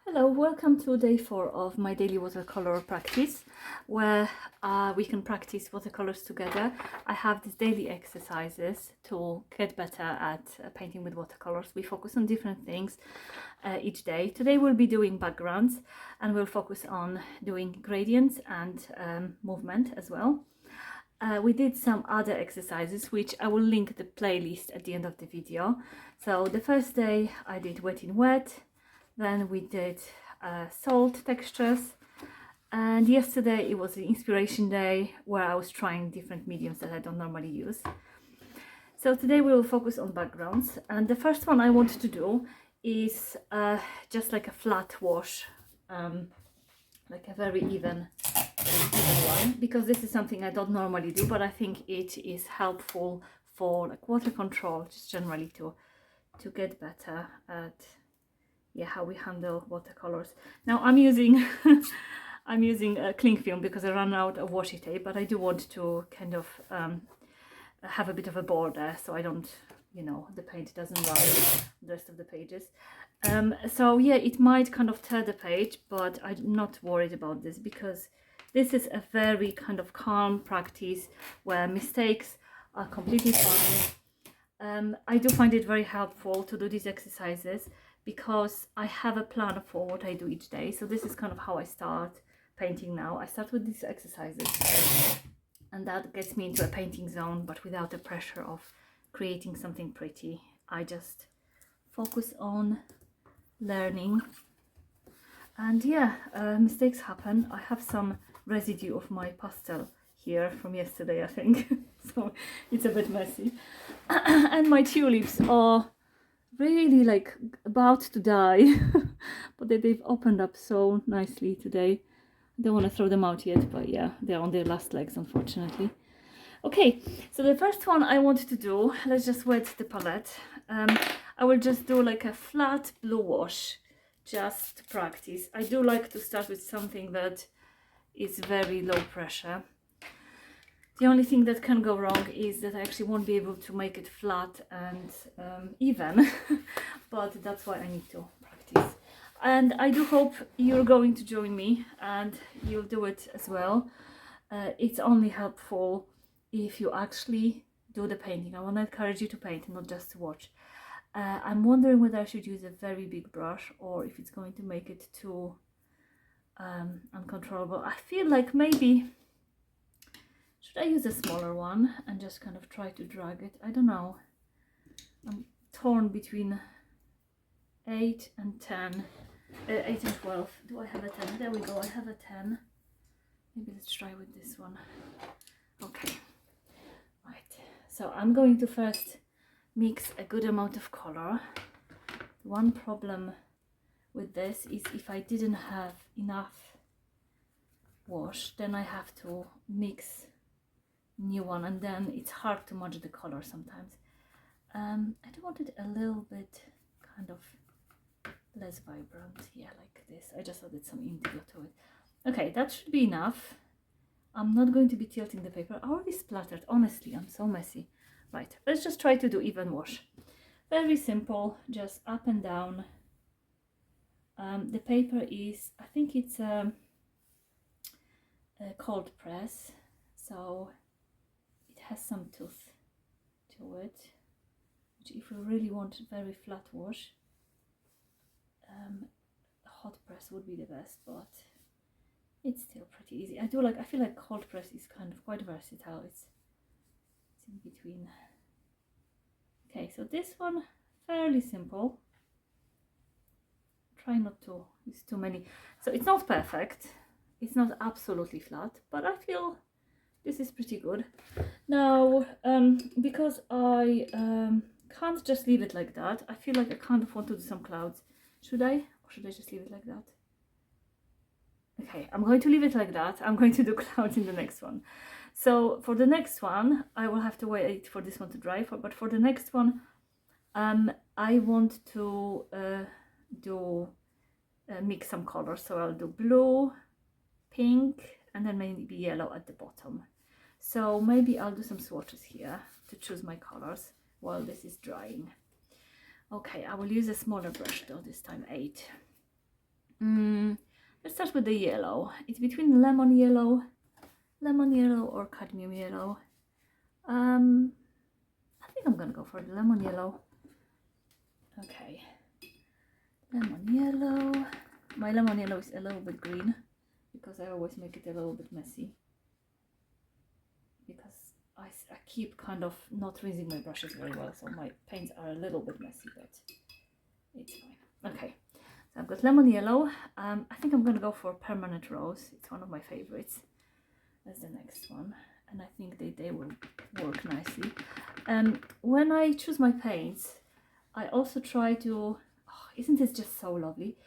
Hello, welcome to day 4 of my daily watercolor practice, where we can practice watercolors together. I have these daily exercises to get better at painting with watercolors. We focus on different things each day. Today we'll be doing backgrounds and we'll focus on doing gradients and movement as well. We did some other exercises, which I will link the playlist at the end of the video. So the first day I did wet in wet. Then we did salt textures, and yesterday it was the inspiration day where I was trying different mediums that I don't normally use. So today we will focus on backgrounds, and the first one I want to do is just like a flat wash, like a very even one, because this is something I don't normally do, but I think it is helpful for like water control, just generally to get better at how we handle watercolors. Now I'm using I'm using cling film because I ran out of washi tape, but I do want to kind of have a bit of a border so I don't, the paint doesn't run the rest of the pages. So yeah, it might kind of tear the page, but I'm not worried about this because this is a very kind of calm practice where mistakes are completely fine. I do find it very helpful to do these exercises because I have a plan for what I do each day. So this is kind of how I start painting now. I start with these exercises and that gets me into a painting zone, but without the pressure of creating something pretty. I just focus on learning. And yeah, mistakes happen. I have some residue of my pastel here from yesterday, I think. So it's a bit messy. And my tulips are really like about to die, but they've opened up so nicely today. I don't want to throw them out yet, but yeah, they're on their last legs, unfortunately. Okay, so the first one I want to do, let's just wet the palette. I will just do like a flat blue wash, just to practice. I do like to start with something that is very low pressure. The only thing that can go wrong is that I actually won't be able to make it flat and even, but that's why I need to practice. And I do hope you're going to join me and you'll do it as well. It's only helpful if you actually do the painting. I want to encourage you to paint, not just to watch. I'm wondering whether I should use a very big brush or if it's going to make it too uncontrollable. I feel like maybe should I use a smaller one and just kind of try to drag it? I don't know. I'm torn between 8 and 10. 8 and 12. Do I have a 10? There we go, I have a 10. Maybe let's try with this one. Okay. Right. So I'm going to first mix a good amount of color. One problem with this is if I didn't have enough wash, then I have to mix new one and then it's hard to match the color sometimes. I do want it a little bit kind of less vibrant, yeah, like this. I just added some indigo to it. Okay, that should be enough. I'm not going to be tilting the paper. I already splattered, honestly, I'm so messy. Right, let's just try to do even wash. Very simple, just up and down. The paper is, I think it's a cold press, so has some tooth to it, which if we really want very flat wash, a hot press would be the best, but it's still pretty easy. I feel like cold press is kind of quite versatile. It's in between. Okay, so this one fairly simple. Try not to use too many. So it's not perfect. It's not absolutely flat, but I feel this is pretty good. Now, because I can't just leave it like that, I feel like I kind of want to do some clouds. Should I? Or should I just leave it like that? Okay, I'm going to leave it like that. I'm going to do clouds in the next one. So for the next one, I will have to wait for this one to dry. But for the next one, I want to mix some colors. So I'll do blue, pink, and then maybe yellow at the bottom. So maybe I'll do some swatches here to choose my colors while this is drying. Okay, I will use a smaller brush though, this time 8. Let's start with the yellow. It's between lemon yellow or cadmium yellow. I think I'm gonna go for the lemon yellow. Okay, lemon yellow. My lemon yellow is a little bit green because I always make it a little bit messy, because I keep kind of not rinsing my brushes very well, so my paints are a little bit messy, but it's fine. Okay, so I've got lemon yellow. I think I'm gonna go for permanent rose. It's one of my favorites. That's the next one, and I think they will work nicely. When I choose my paints, I also try to, oh, isn't this just so lovely?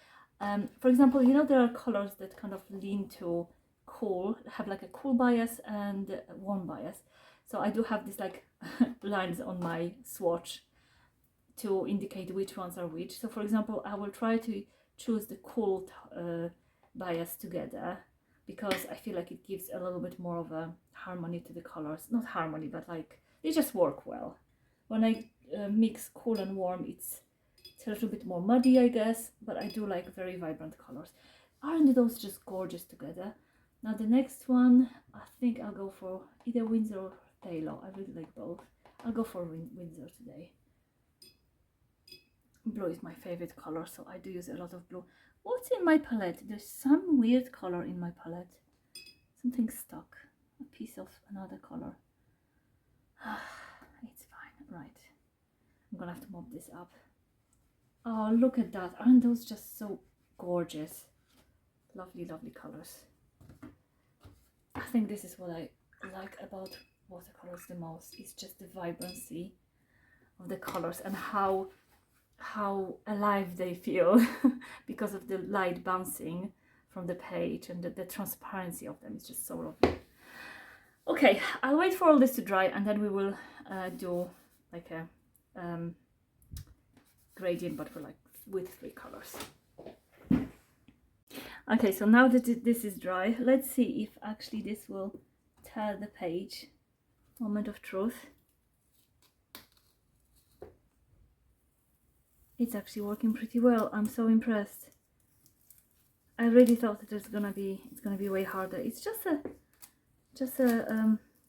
For example, you know, there are colors that kind of lean to cool, have like a cool bias and a warm bias. So I do have these like lines on my swatch to indicate which ones are which. So for example, I will try to choose the cool bias together, because I feel like it gives a little bit more of a harmony to the colors. Not harmony, but like they just work well. When I mix cool and warm, it's a little bit more muddy, I guess, but I do like very vibrant colors. Aren't those just gorgeous together? Now the next one, I think I'll go for either Windsor or Halo. I really like both. I'll go for Windsor today. Blue is my favorite color, so I do use a lot of blue. What's in my palette? There's some weird color in my palette. Something stuck. A piece of another color. It's fine. Right. I'm gonna have to mop this up. Oh, look at that. Aren't those just so gorgeous? Lovely, lovely colors. I think this is what I like about watercolors the most. It's just the vibrancy of the colors and how alive they feel because of the light bouncing from the page, and the transparency of them is just so lovely. Okay, I'll wait for all this to dry, and then we will do like a gradient, but for like with 3 colors. Okay, so now that this is dry, let's see if actually this will tear the page. Moment of truth. It's actually working pretty well. I'm so impressed. I really thought that it's gonna be way harder. It's just a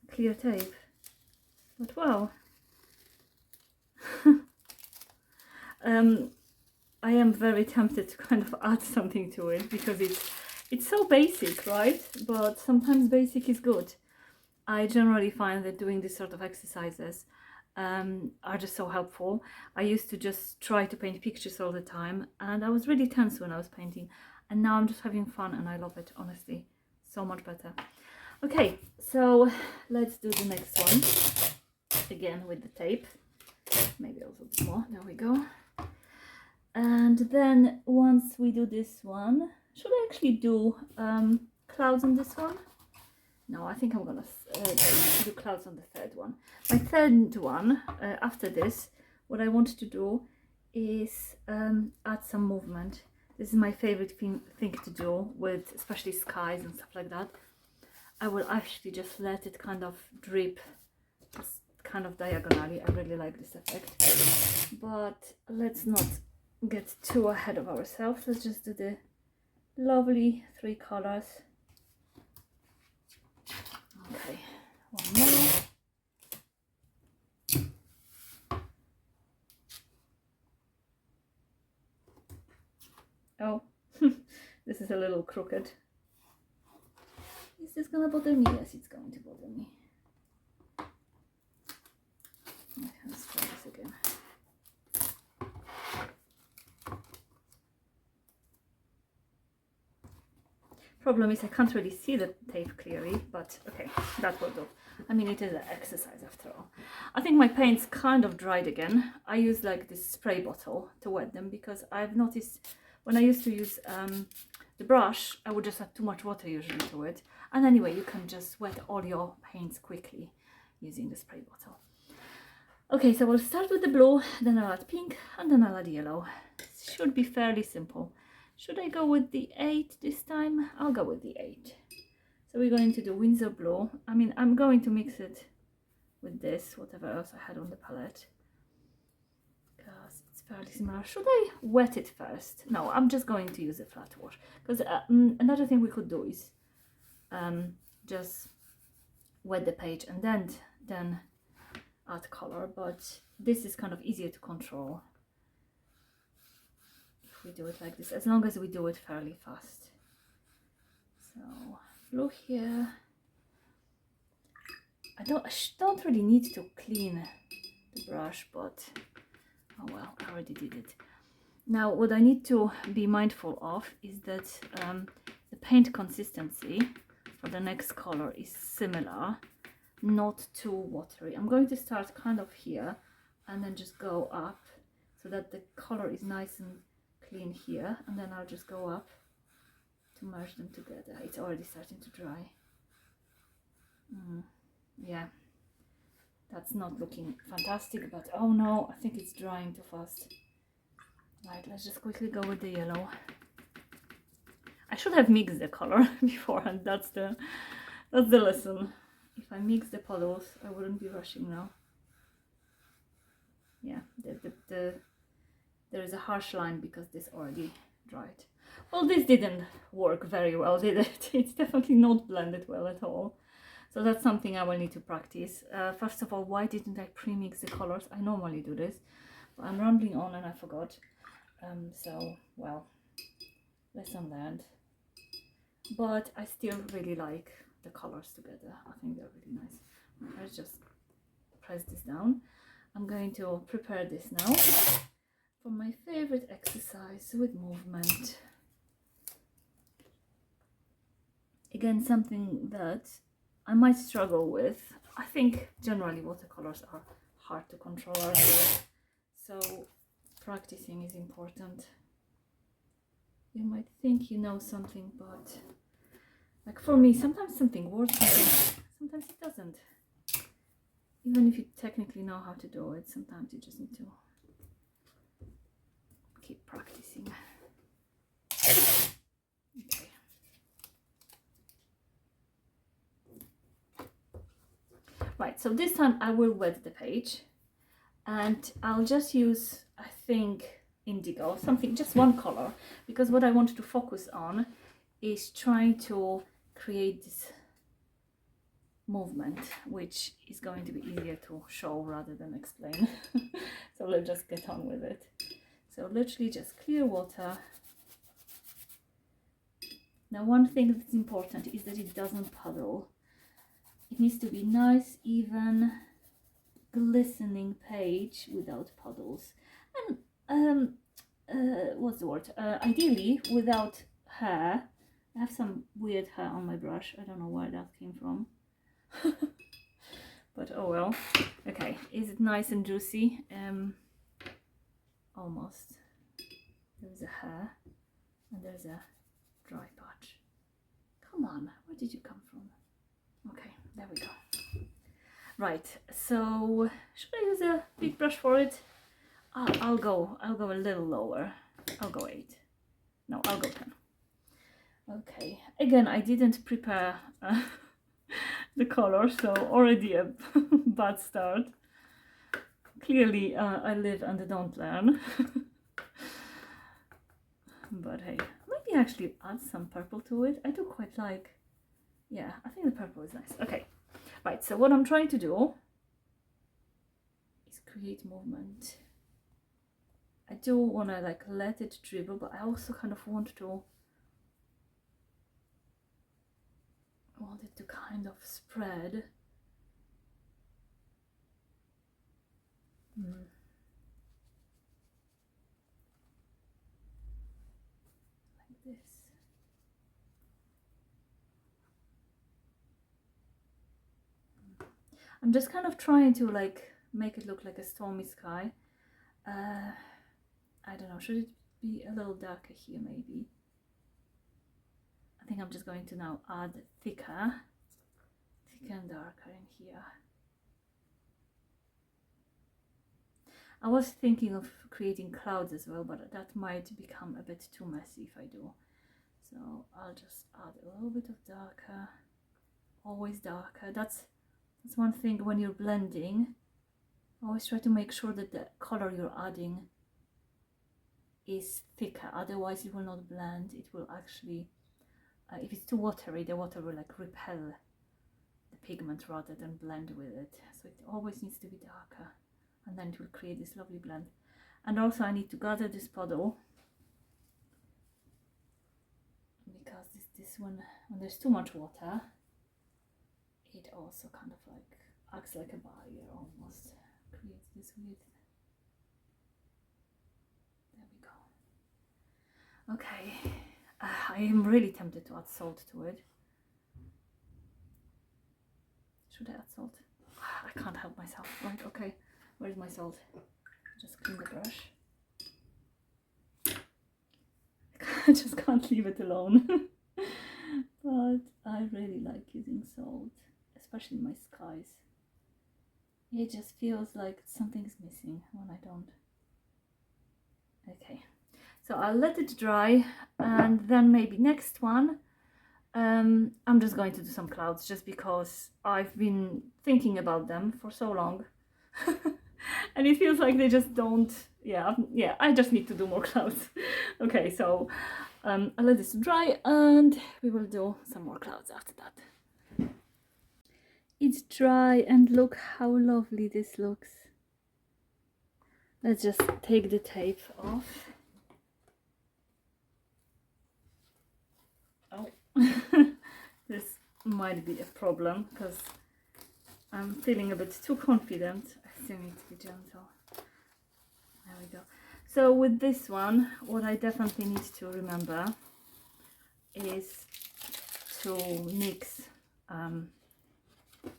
clear tape, but wow. I am very tempted to kind of add something to it, because it's so basic, right? But sometimes basic is good. I generally find that doing this sort of exercises are just so helpful. I used to just try to paint pictures all the time, and I was really tense when I was painting, and now I'm just having fun and I love it, honestly. So much better. Okay, so let's do the next one again with the tape, maybe a little bit more. There we go. And then once we do this one, should I actually do clouds on this one? No, I think I'm gonna do clouds on the third one. My third one, after this, what I want to do is add some movement. This is my favorite thing to do with especially skies and stuff like that. I will actually just let it kind of drip, just kind of diagonally. I really like this effect. But let's not get too ahead of ourselves. Let's just do the lovely 3 colors. Okay, one more. Oh, this is a little crooked. Is this gonna bother me? Yes, it's going to bother me. Okay, let's try this again. Problem is I can't really see the tape clearly, but okay, that will do. I mean, it is an exercise after all. I think my paints kind of dried again. I use like this spray bottle to wet them, because I've noticed when I used to use the brush, I would just add too much water usually to it. And anyway, you can just wet all your paints quickly using the spray bottle. Okay, so we'll start with the blue, then I'll add pink, and then I'll add yellow. It should be fairly simple. Should I go with the 8 this time? I'll go with the 8. So we're going to do Windsor Blue. I mean, I'm going to mix it with this, whatever else I had on the palette, because it's fairly similar. Should I wet it first? No, I'm just going to use a flat wash, because another thing we could do is just wet the page and then add color, but this is kind of easier to control if we do it like this, as long as we do it fairly fast. So blue here. I don't really need to clean the brush, but oh well, I already did it. Now what I need to be mindful of is that the paint consistency for the next color is similar, not too watery. I'm going to start kind of here and then just go up so that the color is nice and clean here, and then I'll just go up to merge them together. It's already starting to dry. Yeah, that's not looking fantastic, but oh no, I think it's drying too fast. Right, let's just quickly go with the yellow. I should have mixed the color beforehand. That's the lesson. If I mix the puddles, I wouldn't be rushing now. Yeah, there is a harsh line because this already dried. Well, this didn't work very well, did it? It's definitely not blended well at all. So that's something I will need to practice. First of all, why didn't I pre-mix the colors? I normally do this, but I'm rambling on and I forgot. So, well, lesson learned. But I still really like the colors together. I think they're really nice. Let's just press this down. I'm going to prepare this now for my favorite exercise with movement. Again, something that I might struggle with. I think generally watercolors are hard to control ourselves, so practicing is important. You might think you know something, but like for me, sometimes something works, sometimes it doesn't. Even if you technically know how to do it, sometimes you just need to keep practicing. Okay. Right, so this time I will wet the page and I'll just use, I think, indigo, something, just one color, because what I want to focus on is trying to create this movement, which is going to be easier to show rather than explain. So let's just get on with it. So literally just clear water. Now one thing that's important is that it doesn't puddle. It needs to be nice, even, glistening page without puddles. And what's the word? Ideally without hair. I have some weird hair on my brush. I don't know where that came from. But oh well. Okay, is it nice and juicy? Almost. There's a hair and there's a dry patch. Come on, where did you come from? Okay, there we go. Right, so should I use a big brush for it? I'll go a little lower. I'll go 8. No, I'll go 10. Okay, again, I didn't prepare the color, so already a bad start. Clearly, I live and don't learn. But hey, maybe actually add some purple to it. I do quite like, yeah, I think the purple is nice. Okay, right, so what I'm trying to do is create movement. I do want to like let it dribble, but I also kind of want it to kind of spread. Like this. I'm just kind of trying to like make it look like a stormy sky. I don't know, should it be a little darker here maybe? I think I'm just going to now add thicker and darker in here. I was thinking of creating clouds as well, but that might become a bit too messy if I do. So I'll just add a little bit of darker, always darker. That's one thing when you're blending. Always try to make sure that the color you're adding is thicker, otherwise it will not blend. It will actually, if it's too watery, the water will like repel the pigment rather than blend with it. So it always needs to be darker, and then it will create this lovely blend. And also I need to gather this puddle, because this one, when there's too much water, it also kind of like acts like a barrier almost, creates this weird. There we go. Okay, I am really tempted to add salt to it. Should I add salt? I can't help myself. Right, okay, where's my salt? Just clean the brush. I just can't leave it alone. But I really like using salt, especially in my skies. It just feels like something's missing when I don't. Okay, so I'll let it dry, and then maybe next one I'm just going to do some clouds, just because I've been thinking about them for so long. And it feels like they just don't, yeah, I just need to do more clouds. Okay, so I'll let this dry and we will do some more clouds after that. It's dry, and look how lovely this looks. Let's just take the tape off. Oh, this might be a problem because I'm feeling a bit too confident. I still need to be gentle. There we go. So with this one, what I definitely need to remember is to mix,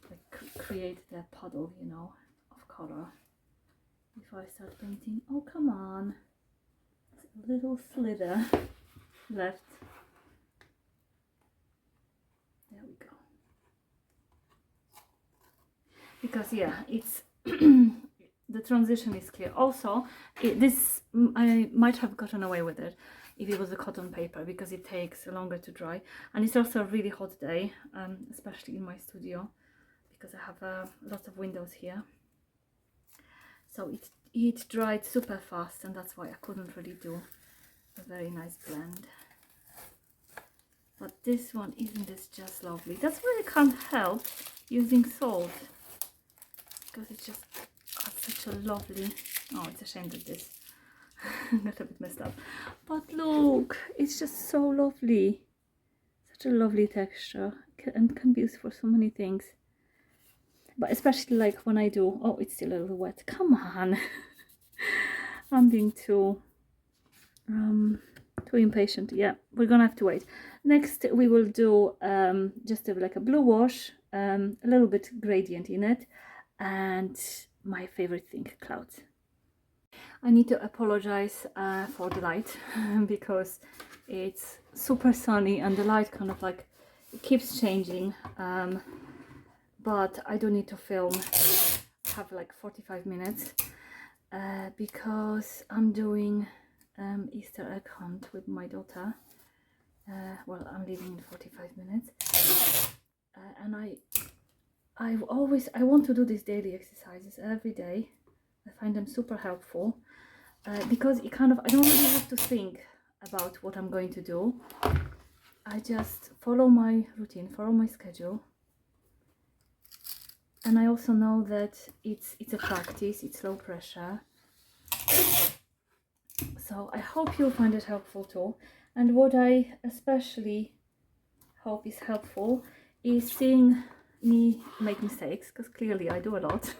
like create the puddle, you know, of color before I start painting. Oh, come on. There's a little slither left. There we go. Because yeah, it's the transition is clear. Also, this I might have gotten away with it if it was a cotton paper, because it takes longer to dry, and it's also a really hot day, especially in my studio, because I have lots of windows here. So it dried super fast, and that's why I couldn't really do a very nice blend. But this one, isn't this just lovely? That's why I can't help using salt, because it just has such a lovely, oh, it's a shame that this got a bit messed up, but look, it's just so lovely. Such a lovely texture, and can be used for so many things, but especially like when I do, oh, it's still a little wet, come on. I'm being too impatient. Yeah, we're gonna have to wait. Next we will do just like a blue wash, a little bit gradient in it, and my favorite thing, clouds. I need to apologize for the light because it's super sunny and the light kind of like it keeps changing, but I do need to film. I have like 45 minutes because I'm doing Easter egg hunt with my daughter. Well, I'm leaving in 45 minutes, and I want to do these daily exercises every day. I find them super helpful because it kind of, I don't really have to think about what I'm going to do. I just follow my routine, follow my schedule, and I also know that it's a practice, it's low pressure. So I hope you'll find it helpful too. And what I especially hope is helpful is seeing me make mistakes, because clearly I do a lot.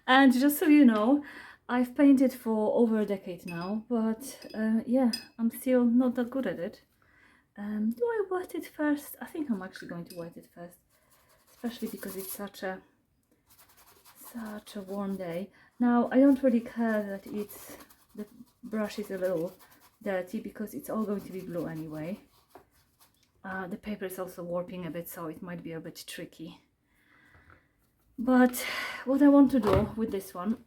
And just so you know, I've painted for over a decade now, but yeah, I'm still not that good at it. Do I wet it first? I think I'm actually going to wet it first, especially because it's such a warm day. Now, I don't really care that the brush is a little dirty, because it's all going to be blue anyway. The paper is also warping a bit, so it might be a bit tricky. But what I want to do with this one,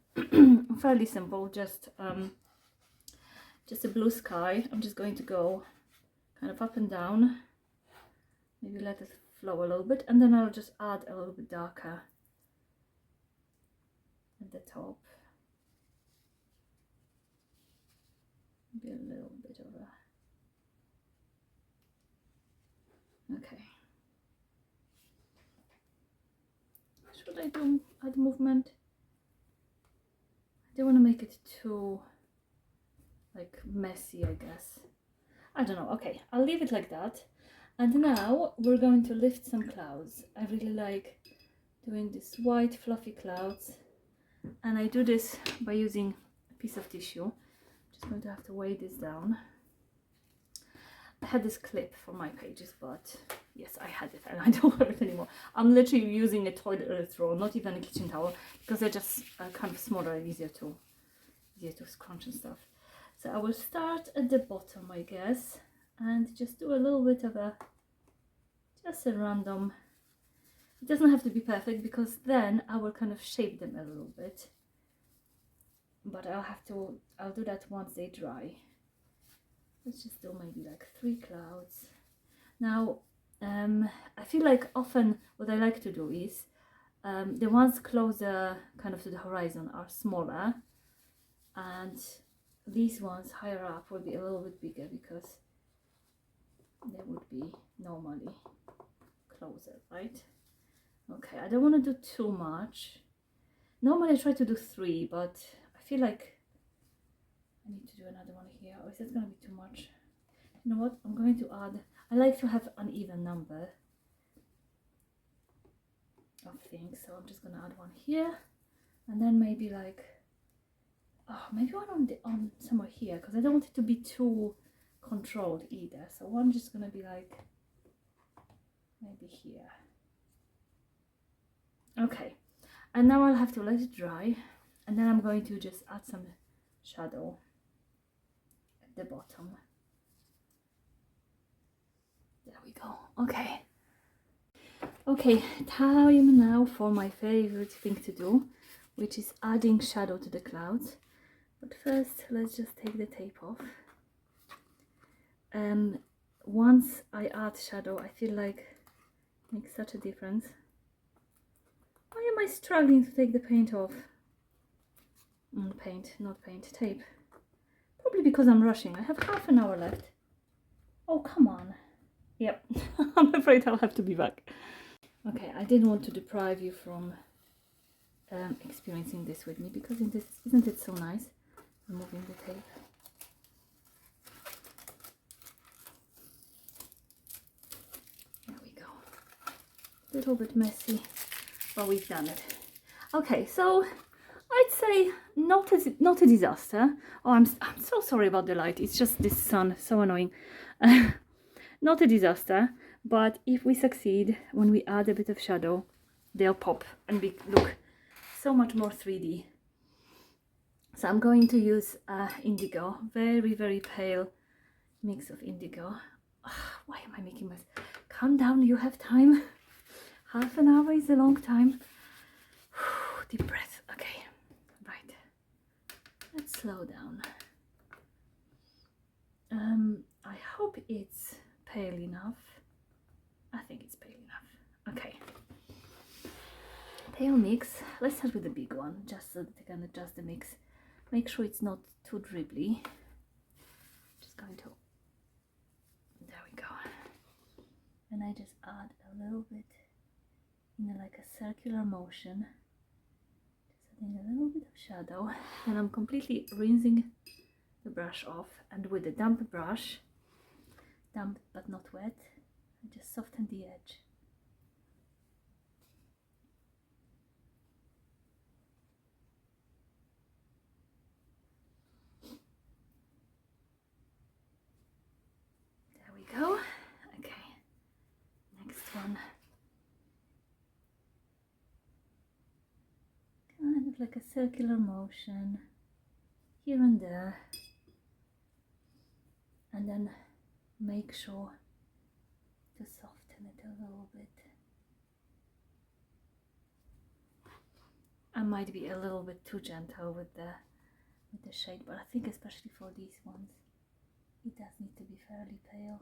fairly simple, just a blue sky. I'm just going to go kind of up and down, maybe let it flow a little bit, and then I'll just add a little bit darker at the top. Maybe a little bit of a... Okay. Should I do add movement? I don't want to make it too like messy, I guess. I don't know. Okay, I'll leave it like that. And now we're going to lift some clouds. I really like doing this white fluffy clouds, and I do this by using a piece of tissue. Just going to have to weigh this down. I had this clip for my pages, but yes, I had it and I don't have it anymore. I'm literally using a toilet roll, not even a kitchen towel, because they're just kind of smaller and easier to scrunch and stuff. So I will start at the bottom, I guess, and just do a little bit of just a random. It doesn't have to be perfect, because then I will kind of shape them a little bit, but I'll do that once they dry. Let's just do maybe like 3 clouds. Now, I feel like often what I like to do is the ones closer kind of to the horizon are smaller, and these ones higher up will be a little bit bigger because they would be normally closer, right? Okay, I don't want to do too much. Normally I try to do 3, but I feel like I need to do another one here, or is that going to be too much? You know what? I'm going to add, I like to have an even number of things, so I'm just going to add one here, and then maybe like, oh, maybe one on somewhere here, because I don't want it to be too controlled either. So one just going to be like, maybe here. Okay, and now I'll have to let it dry, and then I'm going to just add some shadow at the bottom. There we go. Okay, time now for my favorite thing to do, which is adding shadow to the clouds. But first, let's just take the tape off. Once I add shadow, I feel like it makes such a difference. Why am I struggling to take the paint off? Tape. Probably because I'm rushing. I have half an hour left. Oh, come on. Yep, I'm afraid I'll have to be back. Okay, I didn't want to deprive you from experiencing this with me, because isn't it so nice? Removing the tape. There we go. A little bit messy, but we've done it. Okay, so I'd say not a disaster. Oh, I'm so sorry about the light. It's just this sun, so annoying. Not a disaster, but if we succeed, when we add a bit of shadow, they'll pop and look so much more 3D. So I'm going to use indigo, very, very pale mix of indigo. Why am I making this? Calm down, you have time. Half an hour is a long time. Deep breath. Okay, right. Let's slow down. I hope it's pale enough. I think it's pale enough. Okay. Pale mix. Let's start with the big one, just so that I can adjust the mix. Make sure it's not too dribbly. Just going to, there we go. And I just add a little bit in like a circular motion. Just adding a little bit of shadow. Then I'm completely rinsing the brush off, and with a damp brush, damp but not wet, I just soften the edge. There we go. Okay, next one. Kind of like a circular motion here and there, and then make sure to soften it a little bit. I might be a little bit too gentle with the shade, but I think especially for these ones, it does need to be fairly pale.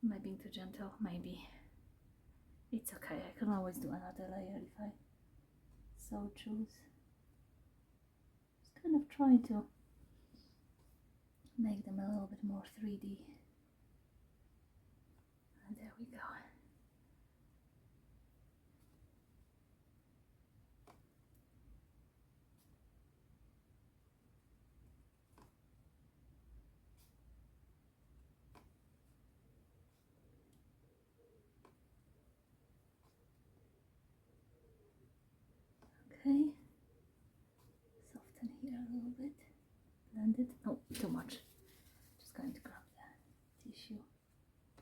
Am I being too gentle? Maybe. It's okay, I can always do another layer if I so choose. Just kind of try to make them a little bit more 3D. And there we go. Okay, soften here a little bit, blend it. Oh, too much. Just going to grab the tissue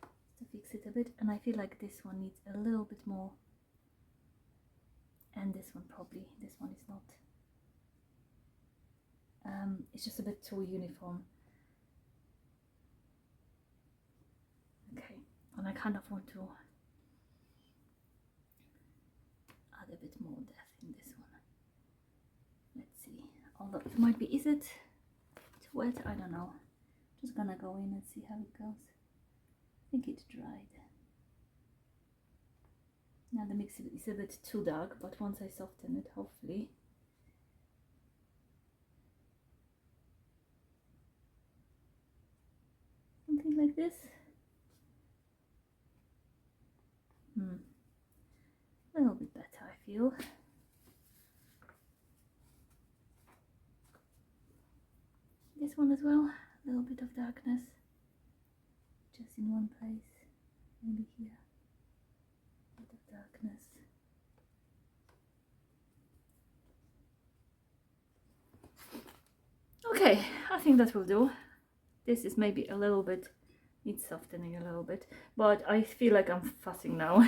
to fix it a bit, and I feel like this one needs a little bit more, and this one probably, this one is not. It's just a bit too uniform. Okay, and I kind of want to add a bit more depth in this one. Let's see, although it might be, is it too wet? I don't know. Just gonna go in and see how it goes. I think it dried. Now the mix is a bit too dark, but once I soften it, hopefully. Something like this. A little bit better, I feel. This one as well, a little bit of darkness, just in one place, maybe here, a bit of darkness. Okay, I think that will do. This is maybe a little bit, needs softening a little bit, but I feel like I'm fussing now.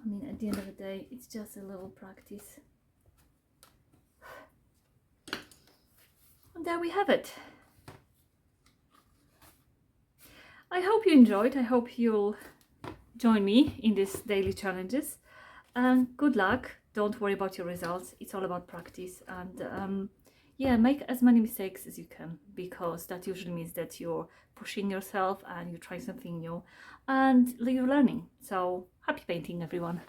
I mean, at the end of the day, it's just a little practice. And there we have it. I hope you enjoyed. I hope you'll join me in these daily challenges. And good luck. Don't worry about your results. It's all about practice. And yeah, make as many mistakes as you can, because that usually means that you're pushing yourself and you're trying something new and you're learning. So happy painting, everyone.